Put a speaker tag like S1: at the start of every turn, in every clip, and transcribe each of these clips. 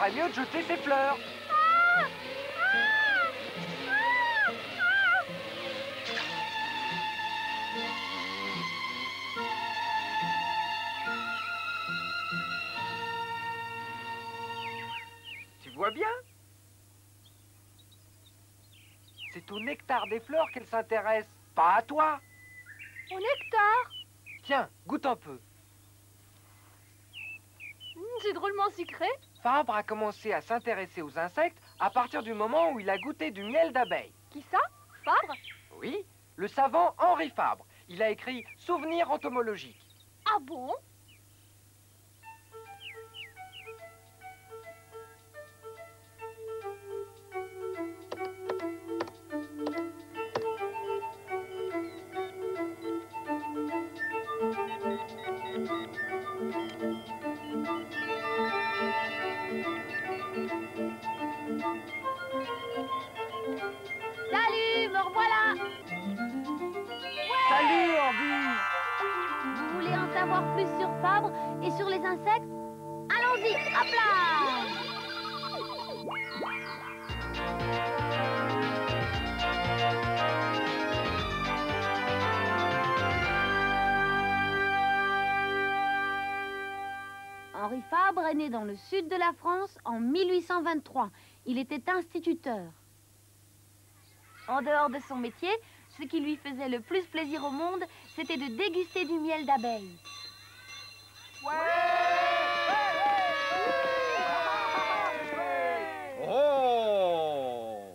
S1: ferait mieux de jeter ses fleurs. Tu vois bien? C'est au nectar des fleurs qu'elle s'intéresse, pas à toi.
S2: Au nectar?
S1: Tiens, goûte un peu.
S2: C'est drôlement sucré.
S1: Fabre a commencé à s'intéresser aux insectes à partir du moment où il a goûté du miel d'abeille.
S2: Qui ça? Fabre?
S1: Oui, le savant Henri Fabre. Il a écrit Souvenirs entomologiques.
S2: Ah bon? Salut, me revoilà.
S1: Salut Henri!
S2: Vous voulez en savoir plus sur Fabre et sur les insectes? Allons-y, hop là! Henri Fabre est né dans le sud de la France en 1823. Il était instituteur. En dehors de son métier, ce qui lui faisait le plus plaisir au monde, c'était de déguster du miel d'abeille.
S3: Oh!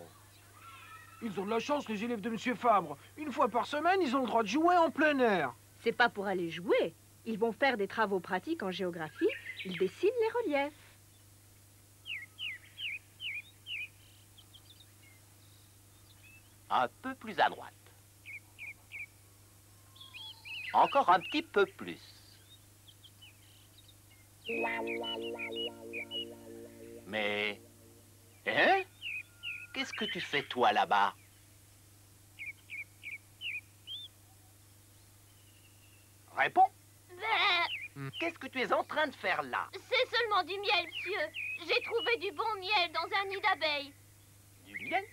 S3: Ils ont de la chance, les élèves de Monsieur Fabre. Une fois par semaine, ils ont le droit de jouer en plein air.
S4: C'est pas pour aller jouer. Ils vont faire des travaux pratiques en géographie. Ils dessinent les reliefs.
S5: Un peu plus à droite. Encore un petit peu plus. Mais... Hein? Qu'est-ce que tu fais, toi, là-bas? Réponds. Qu'est-ce que tu es en train de faire là?
S2: C'est seulement du miel, monsieur. J'ai trouvé du bon miel dans un nid d'abeilles.
S5: Du miel?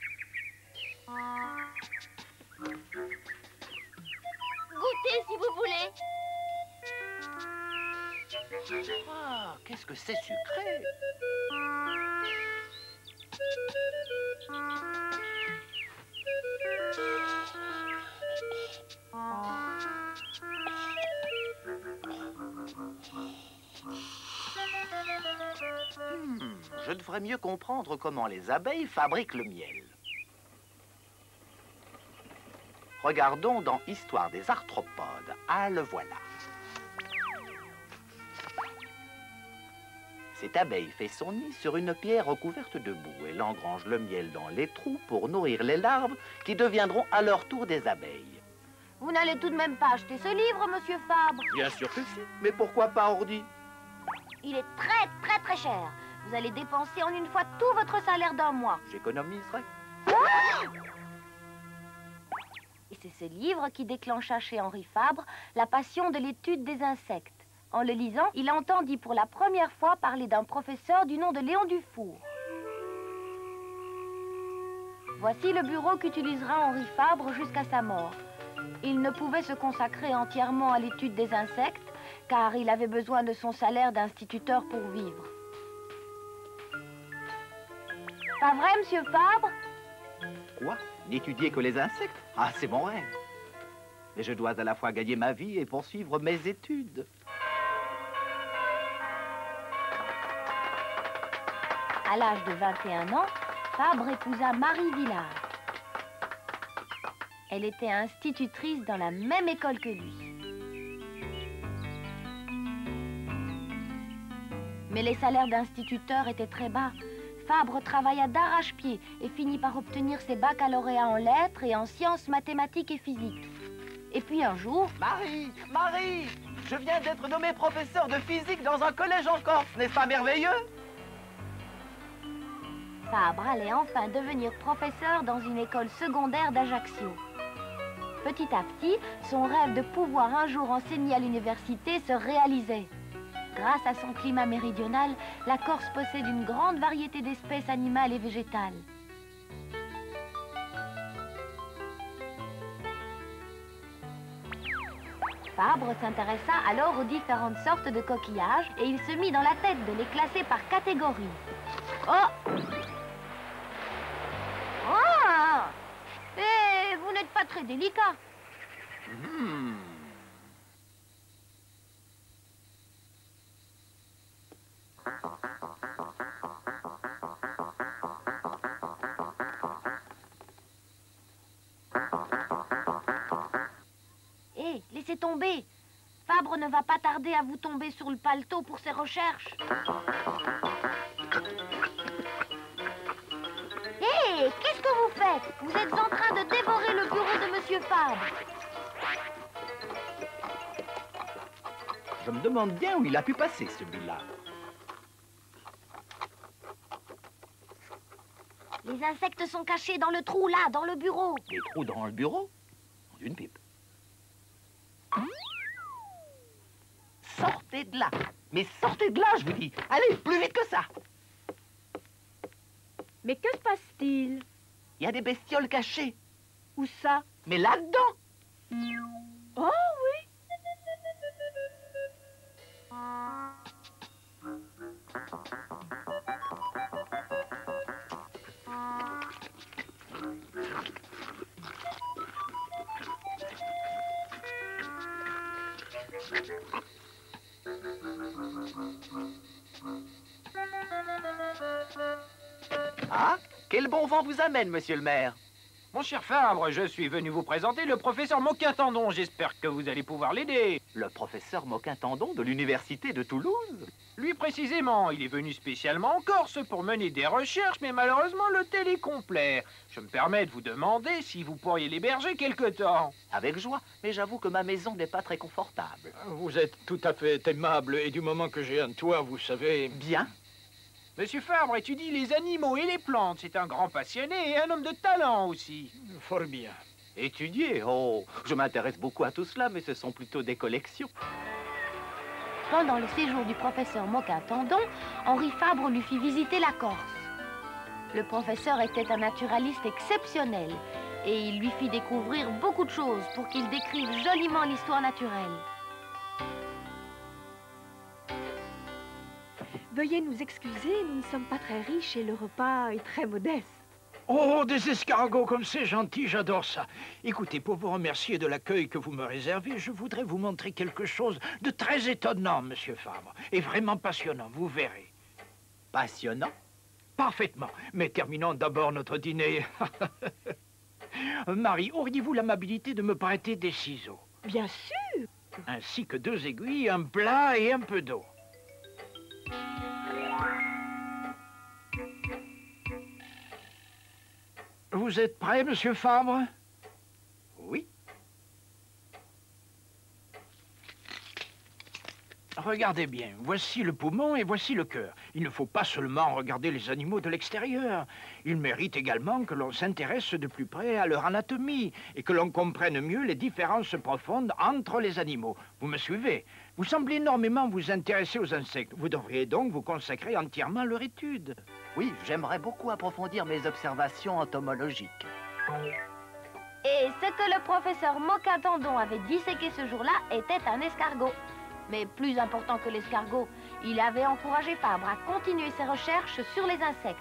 S2: Goûtez si vous voulez.
S5: Ah, qu'est-ce que c'est sucré? Je devrais mieux comprendre comment les abeilles fabriquent le miel. Regardons dans Histoire des arthropodes. Ah, le voilà. Cette abeille fait son nid sur une pierre recouverte de boue. Elle engrange le miel dans les trous pour nourrir les larves qui deviendront à leur tour des abeilles.
S2: Vous n'allez tout de même pas acheter ce livre, monsieur Fabre.
S5: Bien sûr que si, mais pourquoi pas ordi?
S2: Il est très cher. Vous allez dépenser en une fois tout votre salaire d'un mois.
S5: J'économiserai.
S2: Et c'est ce livre qui déclencha chez Henri Fabre la passion de l'étude des insectes. En le lisant, il entendit pour la première fois parler d'un professeur du nom de Léon Dufour. Voici le bureau qu'utilisera Henri Fabre jusqu'à sa mort. Il ne pouvait se consacrer entièrement à l'étude des insectes, car il avait besoin de son salaire d'instituteur pour vivre. Pas vrai, monsieur Fabre?
S5: Quoi? N'étudier que les insectes? Ah, c'est mon rêve. Mais je dois à la fois gagner ma vie et poursuivre mes études.
S2: À l'âge de 21 ans, Fabre épousa Marie Villard. Elle était institutrice dans la même école que lui. Mais les salaires d'instituteurs étaient très bas. Fabre travailla d'arrache-pied et finit par obtenir ses baccalauréats en lettres et en sciences mathématiques et physiques. Et puis un jour...
S5: Marie, je viens d'être nommé professeur de physique dans un collège en Corse, n'est-ce pas merveilleux?
S2: Fabre allait enfin devenir professeur dans une école secondaire d'Ajaccio. Petit à petit, son rêve de pouvoir un jour enseigner à l'université se réalisait. Grâce à son climat méridional, la Corse possède une grande variété d'espèces animales et végétales. Fabre s'intéressa alors aux différentes sortes de coquillages et il se mit dans la tête de les classer par catégorie. Oh! Ah! Eh, vous n'êtes pas très délicat. Hé, laissez tomber. Fabre ne va pas tarder à vous tomber sur le paletot pour ses recherches. Hé, qu'est-ce que vous faites? Vous êtes en train de dévorer le bureau de Monsieur Fabre.
S5: Je me demande bien où il a pu passer, celui-là.
S2: Les insectes sont cachés dans le trou, là, dans le bureau.
S5: Des trous dans le bureau? D'une pipe. Sortez de là. Mais sortez de là, je vous dis. Allez, plus vite que ça.
S4: Mais que se passe-t-il?
S5: Il y a des bestioles cachées.
S4: Où ça?
S5: Mais là-dedans.
S4: Oh oui!
S5: Ah, quel bon vent vous amène, monsieur le maire.
S3: Mon cher Fabre, je suis venu vous présenter le professeur Moquin-Tendon. J'espère que vous allez pouvoir l'aider.
S5: Le professeur Moquin-Tendon de l'université de Toulouse.
S3: Lui précisément, il est venu spécialement en Corse pour mener des recherches, mais malheureusement l'hôtel est complet. Je me permets de vous demander si vous pourriez l'héberger quelque temps.
S5: Avec joie, mais j'avoue que ma maison n'est pas très confortable.
S6: Vous êtes tout à fait aimable, et du moment que j'ai un toit, vous savez...
S5: Bien.
S3: Monsieur Fabre étudie les animaux et les plantes. C'est un grand passionné et un homme de talent aussi.
S6: Fort bien.
S5: Étudier, oh, je m'intéresse beaucoup à tout cela, mais ce sont plutôt des collections.
S2: Pendant le séjour du professeur Moquin-Tendon, Henri Fabre lui fit visiter la Corse. Le professeur était un naturaliste exceptionnel et il lui fit découvrir beaucoup de choses pour qu'il décrive joliment l'histoire naturelle.
S4: Veuillez nous excuser, nous ne sommes pas très riches et le repas est très modeste.
S6: Oh, des escargots comme c'est gentil, j'adore ça. Écoutez, pour vous remercier de l'accueil que vous me réservez, je voudrais vous montrer quelque chose de très étonnant, monsieur Fabre, et vraiment passionnant, vous verrez.
S5: Passionnant?
S6: Parfaitement, mais terminons d'abord notre dîner. Marie, auriez-vous l'amabilité de me prêter des ciseaux?
S4: Bien sûr!
S6: Ainsi que 2 aiguilles, un plat et un peu d'eau. Vous êtes prêt, monsieur Fabre?
S5: Oui.
S6: Regardez bien, voici le poumon et voici le cœur. Il ne faut pas seulement regarder les animaux de l'extérieur. Il mérite également que l'on s'intéresse de plus près à leur anatomie et que l'on comprenne mieux les différences profondes entre les animaux. Vous me suivez? Vous semblez énormément vous intéresser aux insectes. Vous devriez donc vous consacrer entièrement à leur étude.
S5: Oui, j'aimerais beaucoup approfondir mes observations entomologiques.
S2: Et ce que le professeur Moquin-Tendon avait disséqué ce jour-là était un escargot. Mais plus important que l'escargot, il avait encouragé Fabre à continuer ses recherches sur les insectes.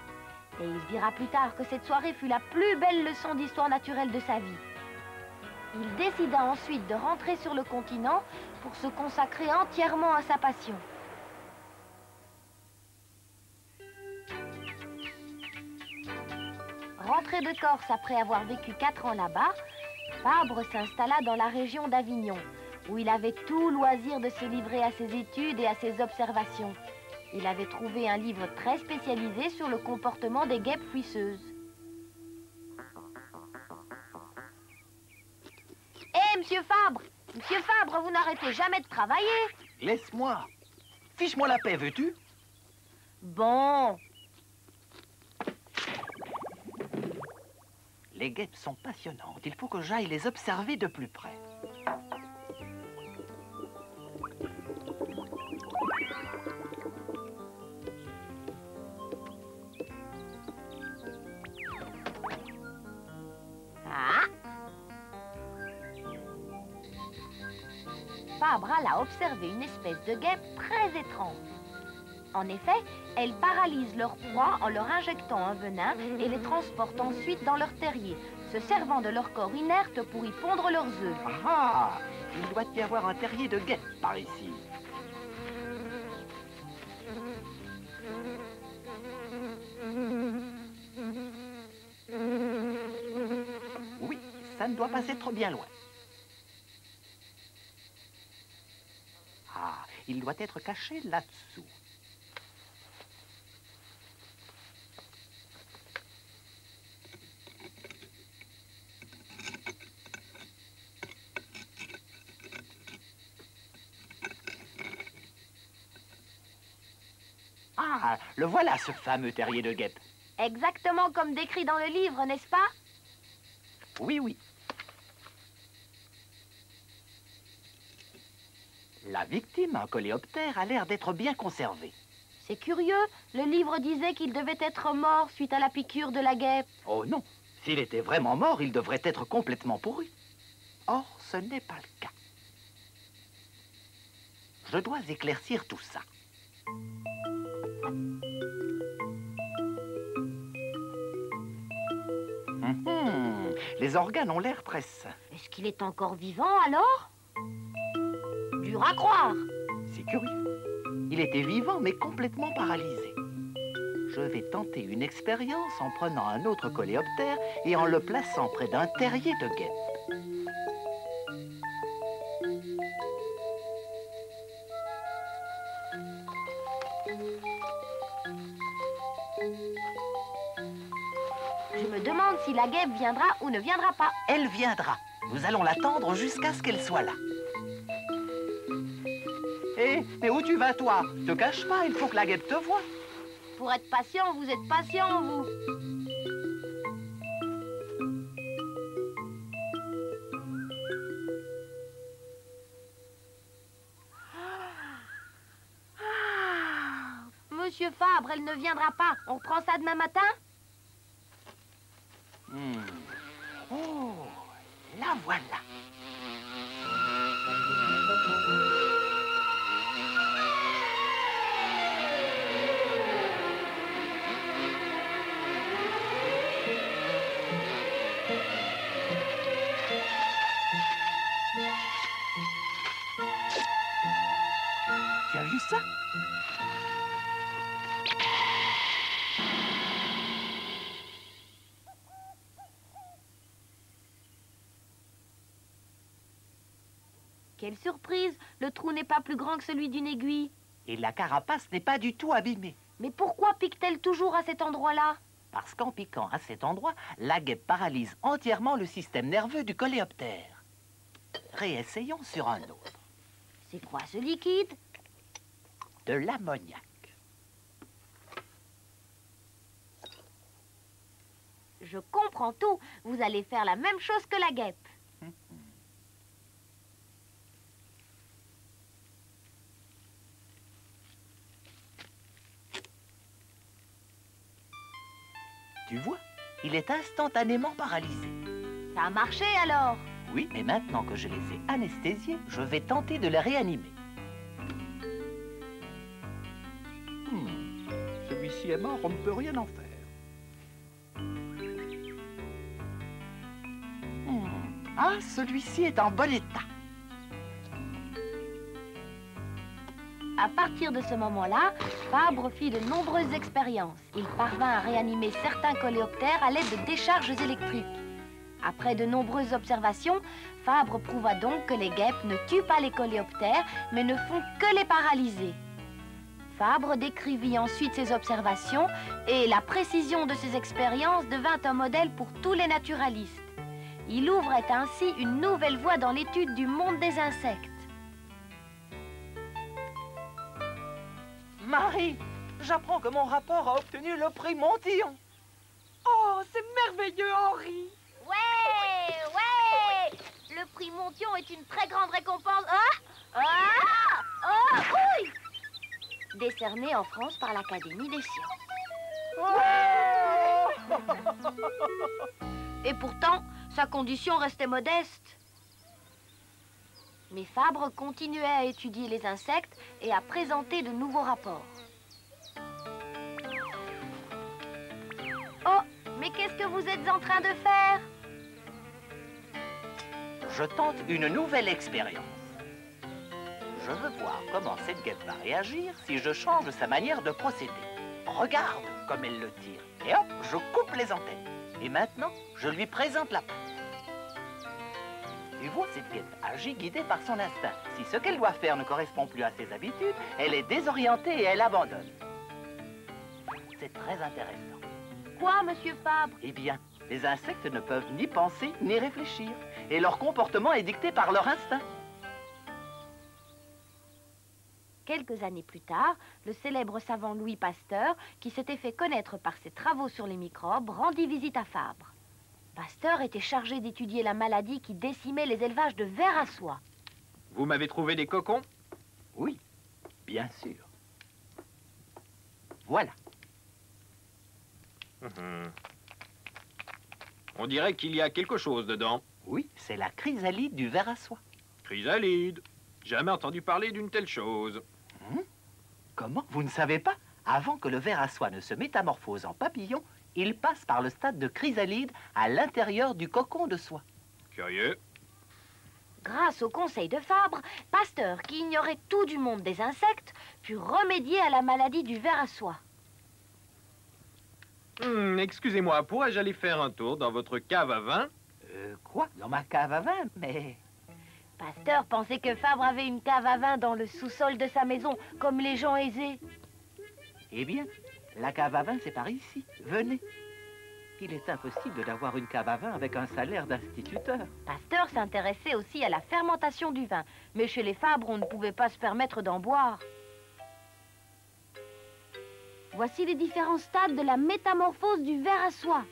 S2: Et il dira plus tard que cette soirée fut la plus belle leçon d'histoire naturelle de sa vie. Il décida ensuite de rentrer sur le continent pour se consacrer entièrement à sa passion. Rentré de Corse après avoir vécu 4 ans là-bas, Fabre s'installa dans la région d'Avignon, où il avait tout loisir de se livrer à ses études et à ses observations. Il avait trouvé un livre très spécialisé sur le comportement des guêpes fouisseuses. Hé, monsieur Fabre! Monsieur Fabre, vous n'arrêtez jamais de travailler!
S5: Laisse-moi. Fiche-moi la paix, veux-tu?
S2: Bon...
S5: Les guêpes sont passionnantes. Il faut que j'aille les observer de plus près.
S2: Fabre alla observer une espèce de guêpe très étrange. En effet, elle paralyse leurs proies en leur injectant un venin et les transporte ensuite dans leur terrier, se servant de leur corps inerte pour y pondre leurs œufs.
S5: Ah, il doit y avoir un terrier de guêpes par ici. Oui, ça ne doit pas être bien loin. Ah, il doit être caché là-dessous. Ah, le voilà, ce fameux terrier de guêpes.
S2: Exactement comme décrit dans le livre, n'est-ce pas?
S5: Oui, oui. La victime, un coléoptère, a l'air d'être bien conservée.
S2: C'est curieux, le livre disait qu'il devait être mort suite à la piqûre de la guêpe.
S5: Oh non, s'il était vraiment mort, il devrait être complètement pourri. Or, ce n'est pas le cas. Je dois éclaircir tout ça. Les organes ont l'air très sains.
S2: Est-ce qu'il est encore vivant alors? Dur à croire.
S5: C'est curieux. Il était vivant, mais complètement paralysé. Je vais tenter une expérience en prenant un autre coléoptère et en le plaçant près d'un terrier de guêpes.
S2: Je me demande si la guêpe viendra ou ne viendra pas.
S5: Elle viendra. Nous allons l'attendre jusqu'à ce qu'elle soit là. Hé, mais où tu vas, toi? Te cache pas, il faut que la guêpe te voie.
S2: Pour être patient, vous êtes patient, vous. Monsieur Fabre, elle ne viendra pas. On reprend ça demain matin?
S5: Oh, la voilà. Tu as vu ça?
S2: Quelle surprise! Le trou n'est pas plus grand que celui d'une aiguille.
S5: Et la carapace n'est pas du tout abîmée.
S2: Mais pourquoi pique-t-elle toujours à cet endroit-là?
S5: Parce qu'en piquant à cet endroit, la guêpe paralyse entièrement le système nerveux du coléoptère. Réessayons sur un autre.
S2: C'est quoi ce liquide?
S5: De l'ammoniac.
S2: Je comprends tout. Vous allez faire la même chose que la guêpe.
S5: Tu vois, il est instantanément paralysé.
S2: Ça a marché alors?
S5: Oui, mais maintenant que je les ai anesthésiés, je vais tenter de les réanimer. Celui-ci est mort, on ne peut rien en faire. Ah, celui-ci est en bon état.
S2: À partir de ce moment-là, Fabre fit de nombreuses expériences. Il parvint à réanimer certains coléoptères à l'aide de décharges électriques. Après de nombreuses observations, Fabre prouva donc que les guêpes ne tuent pas les coléoptères, mais ne font que les paralyser. Fabre décrivit ensuite ses observations et la précision de ses expériences devint un modèle pour tous les naturalistes. Il ouvrait ainsi une nouvelle voie dans l'étude du monde des insectes.
S5: Marie, j'apprends que mon rapport a obtenu le prix Montillon.
S4: Oh, c'est merveilleux, Henri.
S2: Ouais! Le prix Montillon est une très grande récompense. Oui! Décerné en France par l'Académie des sciences. Et pourtant, sa condition restait modeste. Mais Fabre continuait à étudier les insectes et à présenter de nouveaux rapports. Oh, mais qu'est-ce que vous êtes en train de faire?
S5: Je tente une nouvelle expérience. Je veux voir comment cette guêpe va réagir si je change sa manière de procéder. Regarde comme elle le tire. Et hop, je coupe les antennes. Et maintenant, je lui présente la patte. Tu vois, cette guêpe agit guidée par son instinct. Si ce qu'elle doit faire ne correspond plus à ses habitudes, elle est désorientée et elle abandonne. C'est très intéressant.
S2: Quoi, monsieur Fabre?
S5: Eh bien, les insectes ne peuvent ni penser ni réfléchir. Et leur comportement est dicté par leur instinct.
S2: Quelques années plus tard, le célèbre savant Louis Pasteur, qui s'était fait connaître par ses travaux sur les microbes, rendit visite à Fabre. Pasteur était chargé d'étudier la maladie qui décimait les élevages de vers à soie.
S3: Vous m'avez trouvé des cocons?
S5: Oui, bien sûr. Voilà.
S3: On dirait qu'il y a quelque chose dedans.
S5: Oui, c'est la chrysalide du ver à soie.
S3: Chrysalide. Jamais entendu parler d'une telle chose.
S5: Comment? Vous ne savez pas? Avant que le ver à soie ne se métamorphose en papillon, il passe par le stade de chrysalide à l'intérieur du cocon de soie.
S3: Curieux.
S2: Grâce au conseil de Fabre, Pasteur, qui ignorait tout du monde des insectes, put remédier à la maladie du ver à soie.
S3: Excusez-moi, pourrais-je aller faire un tour dans votre cave à vin?
S5: Quoi? Dans ma cave à vin? Mais...
S2: Pasteur pensait que Fabre avait une cave à vin dans le sous-sol de sa maison, comme les gens aisés.
S5: Eh bien, la cave à vin, c'est par ici. Venez. Il est impossible d'avoir une cave à vin avec un salaire d'instituteur.
S2: Pasteur s'intéressait aussi à la fermentation du vin, mais chez les Fabre, on ne pouvait pas se permettre d'en boire. Voici les différents stades de la métamorphose du ver à soie.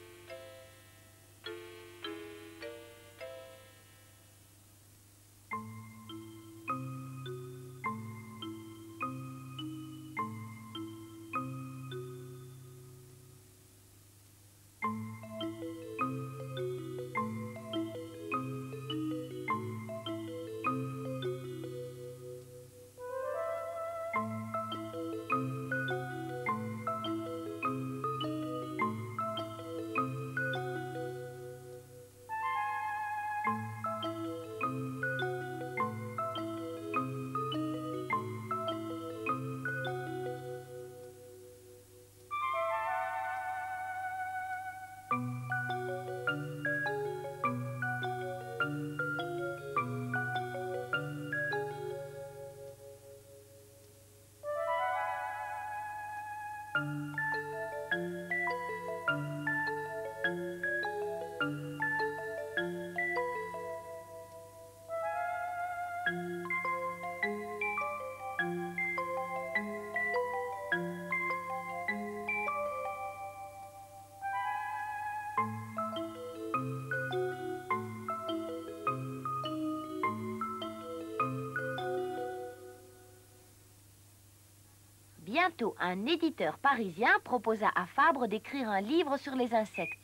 S2: Bientôt, un éditeur parisien proposa à Fabre d'écrire un livre sur les insectes.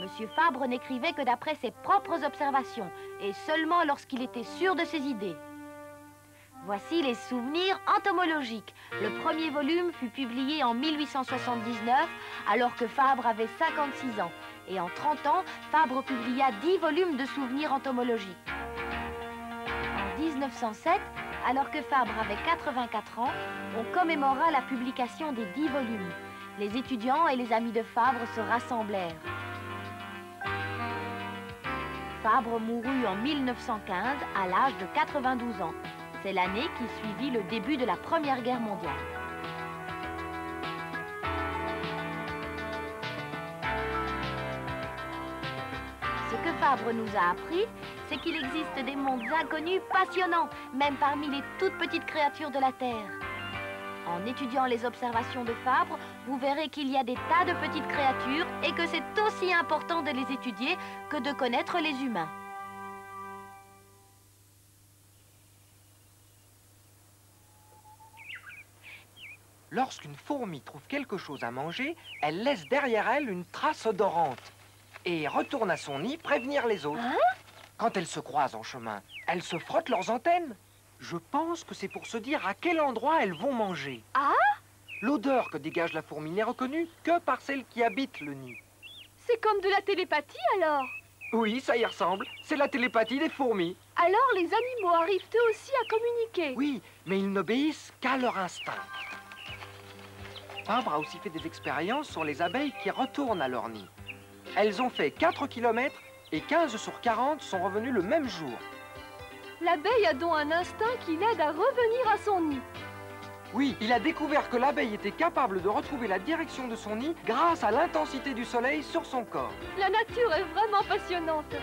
S2: Monsieur Fabre n'écrivait que d'après ses propres observations, et seulement lorsqu'il était sûr de ses idées. Voici les souvenirs entomologiques. Le premier volume fut publié en 1879, alors que Fabre avait 56 ans. Et en 30 ans, Fabre publia 10 volumes de souvenirs entomologiques. En 1907, alors que Fabre avait 84 ans, on commémora la publication des 10 volumes. Les étudiants et les amis de Fabre se rassemblèrent. Fabre mourut en 1915 à l'âge de 92 ans. C'est l'année qui suivit le début de la Première Guerre mondiale. Ce que Fabre nous a appris, c'est qu'il existe des mondes inconnus passionnants, même parmi les toutes petites créatures de la Terre. En étudiant les observations de Fabre, vous verrez qu'il y a des tas de petites créatures et que c'est aussi important de les étudier que de connaître les humains.
S1: Lorsqu'une fourmi trouve quelque chose à manger, elle laisse derrière elle une trace odorante et retourne à son nid prévenir les autres.
S2: Hein?
S1: Quand elles se croisent en chemin, elles se frottent leurs antennes. Je pense que c'est pour se dire à quel endroit elles vont manger.
S4: Ah?
S1: L'odeur que dégage la fourmi n'est reconnue que par celle qui habite le nid.
S4: C'est comme de la télépathie alors?
S1: Oui, ça y ressemble. C'est la télépathie des fourmis.
S4: Alors les animaux arrivent eux aussi à communiquer?
S1: Oui, mais ils n'obéissent qu'à leur instinct. Fabre a aussi fait des expériences sur les abeilles qui retournent à leur nid. Elles ont fait 4 km et 15 sur 40 sont revenues le même jour.
S4: L'abeille a donc un instinct qui l'aide à revenir à son nid.
S1: Oui, il a découvert que l'abeille était capable de retrouver la direction de son nid grâce à l'intensité du soleil sur son corps.
S4: La nature est vraiment passionnante.